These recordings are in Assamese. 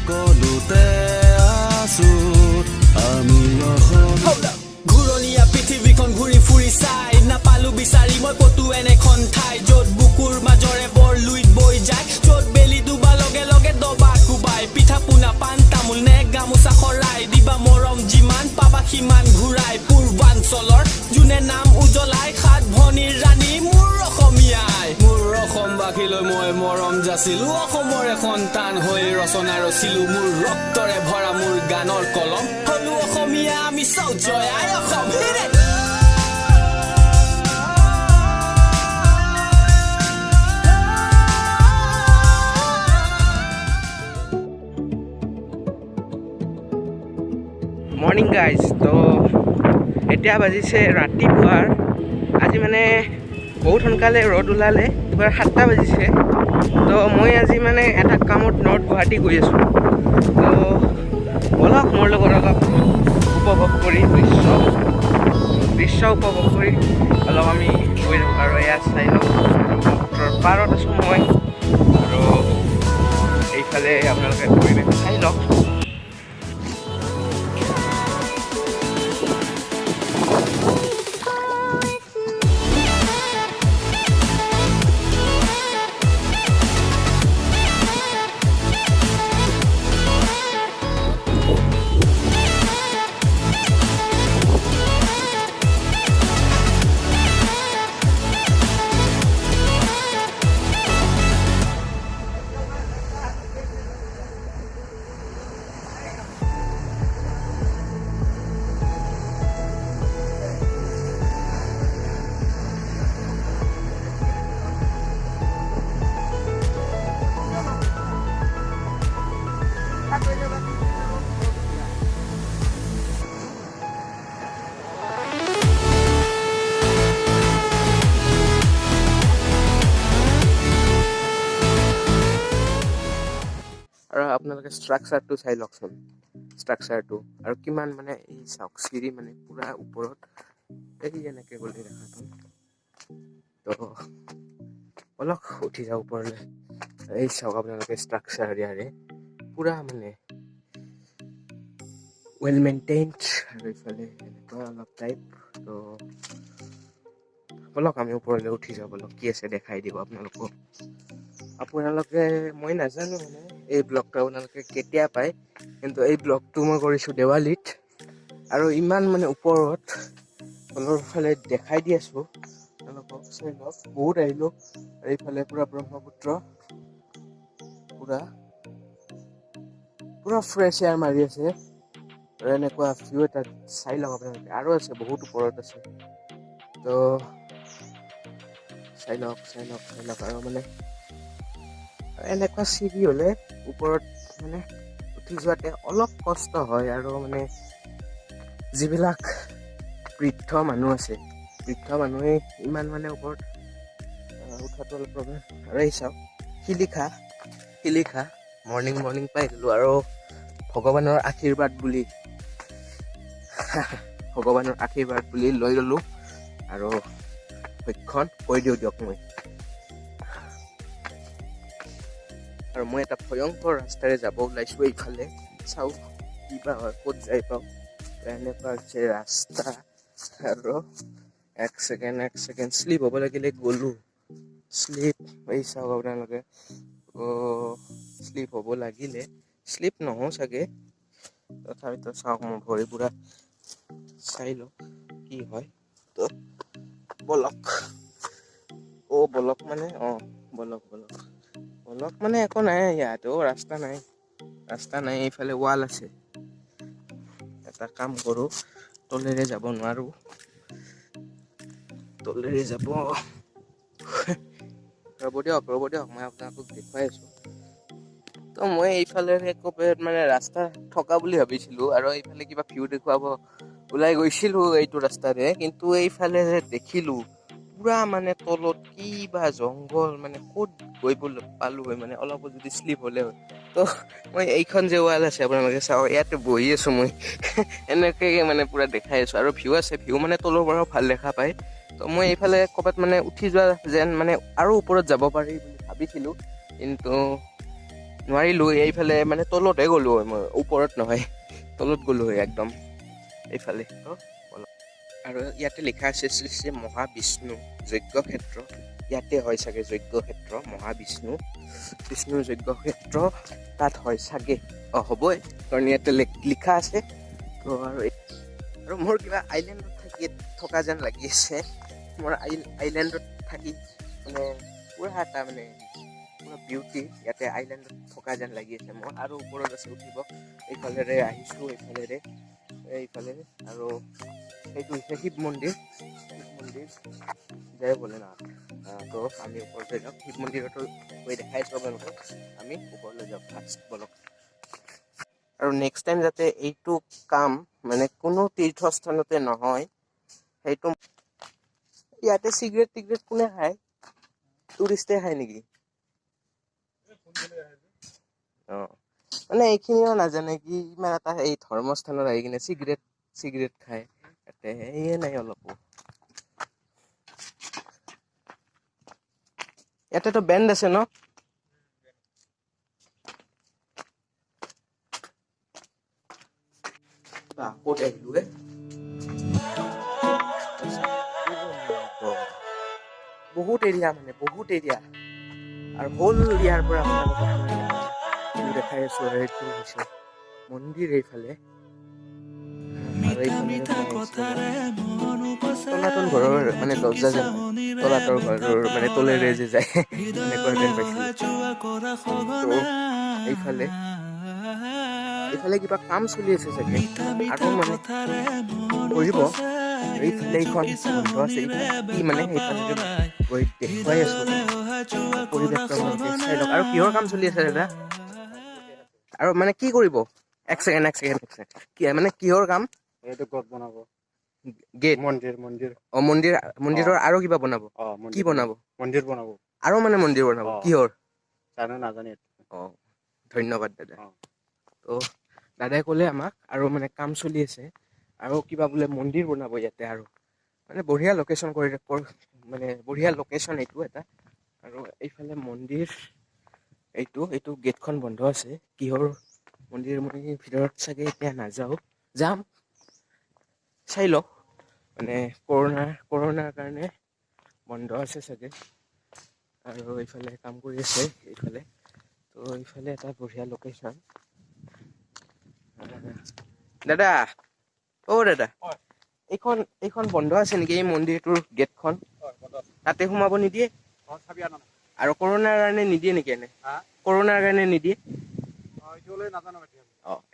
সকলোতে আছো আমি ঘূৰণীয়া পৃথিৱীখন ঘূৰি ফুৰি চাই নাপালো বিচাৰি মই ক'তো এনেখন ঠাই য'ত বুকুৰ মাজৰে বৰ লুইত বৈ যায় য'ত বেলি ডুবা লগে লগে দবা কোবাই পিঠা পোনা পাণ তামোল নে গামোচা শৰাই দিবা মৰম যিমান পাবা সিমান ঘূৰাই পূৰ্বাঞ্চলৰ যোনে নাম উজ্বলাই সাত ভনীৰ ৰাণী মোৰ অসমীয়াই মোৰ অসমবাসীলৈ মই মৰম যাচিলো অসমৰে সন্তান হৈ ৰচনা ৰচিলো মোৰ ৰক্তৰে ভৰা মোৰ গানৰ কলম হলো অসমীয়া আমি চাও জয় আই অসম মৰ্নিং গাইজ তো এতিয়া বাজিছে ৰাতিপুৱাৰ আজি মানে বহুত সোনকালে ৰ'দ ওলালে এবাৰ 7টা বাজিছে তো মই আজি মানে এটা কামত নৰ্থ গুৱাহাটী গৈ আছোঁ তো বলক মোৰ লগত অলপ উপভোগ কৰি দৃশ্য উপভোগ কৰি অলপ আমি গৈ থাকোঁ আৰু ইয়াত চাই লওক পাৰত আছোঁ মই আৰু এইফালে আপোনালোকে পৰিৱেশ চাই লওক আৰু আপোনালোকে ষ্ট্ৰাকচাৰটো চাই লওকচোন ষ্ট্ৰাকচাৰটো আৰু কিমান মানে এই চাওক চিৰি মানে পুৰা ওপৰত এই এনেকৈ গ'লে দেখাটো তো অলপ উঠি যাওঁ ওপৰলৈ এই চাওক আপোনালোকে ষ্ট্ৰাকচাৰ ইয়াৰে পুৰা মানে ৱেল মেইনটেইনড আৰু এইফালে এনেকুৱা অলপ টাইপ তো বলক আমি ওপৰলৈ উঠি যাওঁ বলক কি আছে দেখাই দিব আপোনালোকে মই নাজানো মানে এই ব্লগটো আপোনালোকে কেতিয়া পায় কিন্তু এই ব্লগটো মই কৰিছোঁ দেৱালীত আৰু ইমান মানে ওপৰত তলৰ ফালে দেখাই দি আছোঁ আপোনালোকক চাই লওক বহুত আহিলোঁ আৰু এইফালে পূৰা ব্ৰহ্মপুত্ৰ পূৰা ফ্ৰেছ এয়াৰ মাৰি আছে আৰু এনেকুৱা ভিউ এটা চাই লওক আপোনালোকে আৰু আছে বহুত ওপৰত আছে তো চাই লওক আৰু মানে এনেকুৱা চিৰি হ'লে ওপৰত মানে উঠি যোৱাতে অলপ কষ্ট হয় আৰু মানে যিবিলাক বৃদ্ধ মানুহ আছে বৃদ্ধ মানুহে ইমান মানে ওপৰত উঠাটো অলপ প্ৰব্লেম আৰু এই চাওক শিলিখা মৰ্ণিং পাই গ'লোঁ আৰু ভগৱানৰ আশীৰ্বাদ বুলি লৈ ল'লোঁ আৰু সক্ষণ কৈ দিয়ক আৰু মই এটা ভয়ংকৰ ৰাস্তাৰে যাব ওলাইছোঁ এইফালে চাওঁ কিবা হয় ক'ত যাই পাওঁ এনেকুৱা হৈছে ৰাস্তা আৰু এক ছেকেণ্ড শ্লিপ হ'ব লাগিলে গ'লোঁ এই চাওক আপোনালোকে শ্লিপ হ'ব লাগিলে শ্লিপ নহওঁ চাগে তথাপিতো চাওক মোৰ ভৰি পুৰা চাই লওক কি হয় তো বলক মানে একো নাই ইয়াতো ৰাস্তা নাই এইফালে ৱাল আছে এটা কাম কৰোঁ তলেৰে যাব নোৱাৰোঁ ৰ'ব দিয়ক মই আপোনালোকক দেখুৱাই আছোঁ তো মই এইফালে মানে ৰাস্তা থকা বুলি ভাবিছিলোঁ আৰু এইফালে কিবা ভিউ দেখুৱাব ওলাই গৈছিলোঁ এইটো ৰাস্তাৰে কিন্তু এইফালে যে দেখিলোঁ পুৰা মানে তলত কিবা জংঘল মানে ক'ত গৈ পালোঁ হয় মানে অলপ যদি শ্লিপ হ'লে হয় তো মই এইখন যে ৱাল আছে আপোনালোকে চাওক ইয়াতে বহি আছোঁ মই এনেকৈ মানে পুৰা দেখাই আছোঁ আৰু ভিউ মানে তলৰ পৰাও ভাল দেখা পায় তো মই এইফালে ক'ৰবাত মানে উঠি যোৱা যেন মানে আৰু ওপৰত যাব পাৰি বুলি ভাবিছিলোঁ কিন্তু নোৱাৰিলোঁ এইফালে মানে তলতহে গ'লোঁ হয় মই ওপৰত নহয় তলত গ'লোঁ হয় একদম এইফালে আৰু ইয়াতে লিখা আছে শ্ৰী শ্ৰী মহাবিষ্ণু যজ্ঞ ক্ষেত্ৰ ইয়াতে হয় চাগে যজ্ঞ ক্ষেত্ৰ মহাবিষ্ণুৰ যজ্ঞ ক্ষেত্ৰ তাত হয় চাগে হ'বই কাৰণ ইয়াতে লিখা আছে তো আৰু মোৰ কিবা আইলেণ্ডত থকা যেন লাগি আছে মোৰ আইলেণ্ডত থাকি মানে পুৰা এটা মানে পুৰা বিউটি ইয়াতে আইলেণ্ডত থকা যেন লাগি আছে মোৰ আৰু ওপৰত আছে উঠিব এইফালেৰে আহিছোঁ এইফালে আৰু এইটো হৈছে শিৱ মন্দিৰ জয় ভোলেনাথ তো আমি ওপৰলৈ যাওঁ শিৱ মন্দিৰতো গৈ দেখাইছোঁ আপোনালোকক আমি ওপৰলৈ যাওঁ ফাৰ্ষ্ট বলক আৰু নেক্সট টাইম যাতে এইটো কাম মানে কোনো তীৰ্থস্থানতে নহয় সেইটো ইয়াতে চিগাৰেট কোনে খায় টুৰিষ্টে খায় নেকি মানে এইখিনিও নাজানে কি ইমান এটা এই ধৰ্মস্থানত আহি কিনে চিগাৰেট খায় ইয়াতে সেয়ে নাই অলপো ইয়াতেতো বেণ্ড আছে ন ক'ত আহিলো বহুত এৰিয়া আৰু হ'ল ইয়াৰ পৰা আপোনালোকক দেখাই আছো এইটো হৈছে মন্দিৰ এইফালে তলাতল ঘৰৰ মানে দৰ্জা যেন তলাতল ঘৰৰ মানে তলেৰে যে যায় এনেকুৱা যেন পাইছিলোঁ এইফালে কিবা কাম চলি আছে চাগে আৰু মানে কৰিব এইফালে এইখন বন্ধ আছে কি মানে সেইফালে গৈ দেখুৱাই আছো পৰিৱেশটো চাই লওক আৰু কিহৰ কাম চলি আছে দাদা আৰু মানে কি কৰিব এক ছেকেণ্ড কি মানে কিহৰ কাম এইটো গেট বনাব গেট মন্দিৰৰ আৰু কিবা বনাব কি বনাব মন্দিৰ বনাব আৰু মানে মন্দিৰ বনাব কিহৰ নাজানে ধন্যবাদ দাদা তো দাদাই ক'লে আমাক আৰু মানে কাম চলি আছে আৰু কিবা বোলে মন্দিৰ বনাব ইয়াতে আৰু মানে বঢ়িয়া লোকেশ্যন মানে বঢ়িয়া লোকেশ্যন এইটো এটা আৰু এইফালে মন্দিৰ এইটো গেটখন বন্ধ আছে কিহৰ মন্দিৰ মই ভিতৰত চাগে এতিয়া নাযাওঁ যাম চাই লওক মানে কৰোণাৰ কাৰণে বন্ধ আছে চাগে আৰু এইফালে কাম কৰি আছে তো এইফালে এটা বঢ়িয়া লোকেশ্যন দাদা এইখন বন্ধ আছে নেকি এই মন্দিৰটোৰ গেটখন তাতে সোমাব নিদিয়ে আৰু কৰোণাৰ কাৰণে নিদিয়ে নেকি কৰোণাৰ কাৰণে নিদিয়ে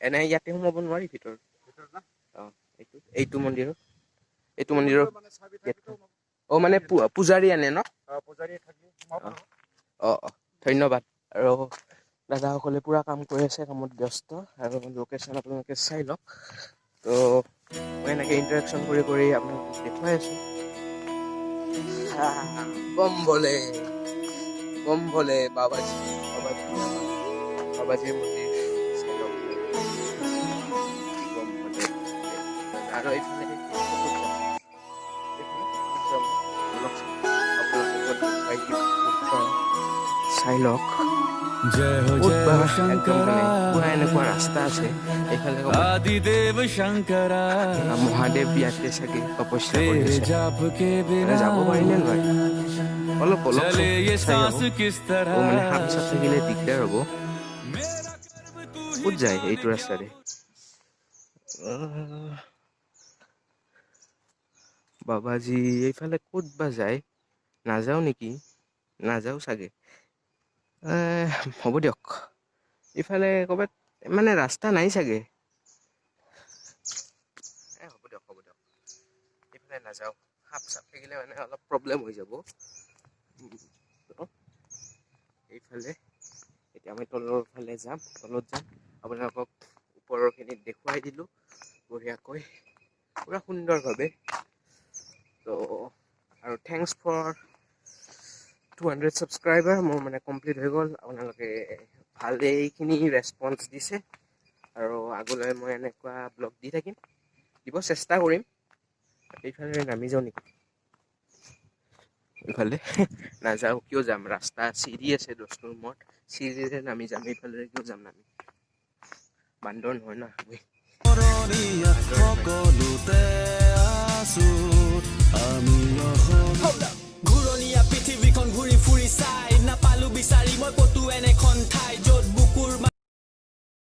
এনে ইয়াতে সোমাব নোৱাৰি ভিতৰত এইটো মন্দিৰৰ মানে পূজাৰী আনে ন ধন্যবাদ আৰু দাদাসকলে পুৰা কাম কৰি আছে কামত ব্যস্ত আৰু লোকেশ্যন আপোনালোকে চাই লওক তো মই এনেকৈ ইণ্টাৰেকশ্যন কৰি আপোনালোকক দেখুৱাই আছো বম ভলে বাবাজীৰ মন্দিৰ চাই লওক বম ভলে আৰু এইফালে চাই লওক এনেকুৱা ৰাস্তা আছে এইফালে মহাদেৱ ইয়াতে চাগে তপস্যা কৰি আছে যাব পাৰিনে নোৱাৰি অলপ মানে সাপ চাপ থাকিলে দিগদাৰ হ'ব ক'ত যায় এইটো ৰাস্তাৰে বাবাজী এইফালে ক'ত বা যায় নাযাওঁ চাগে হ'ব দিয়ক ইফালে ক'ৰবাত মানে ৰাস্তা নাই চাগে হ'ব দিয়ক এইফালে নাযাওঁ সাপ চাপ থাকিলে মানে অলপ প্ৰব্লেম হৈ যাব এইফালে এতিয়া আমি তলত যাম আপোনালোকক ওপৰৰখিনিত দেখুৱাই দিলোঁ বঢ়িয়াকৈ পুৰা সুন্দৰভাৱে তো আৰু থেংকছ ফৰ 200 ছাবস্ক্ৰাইবাৰ মোৰ মানে কমপ্লিট হৈ গ'ল আপোনালোকে ভালেইখিনি ৰেছপন্স দিছে আৰু আগলৈ মই এনেকুৱা ব্লগ দি থাকিম দিব চেষ্টা কৰিম এইফালে নামি যাওঁ নেকি ইফালে নাযাওঁ কিয় যাম ৰাস্তা চিৰি আছে 10 ৰুমত চিৰিৰে নামি যাম ইফালে কিয় যাম নামি বান্দৰ নহয় না সকলোতে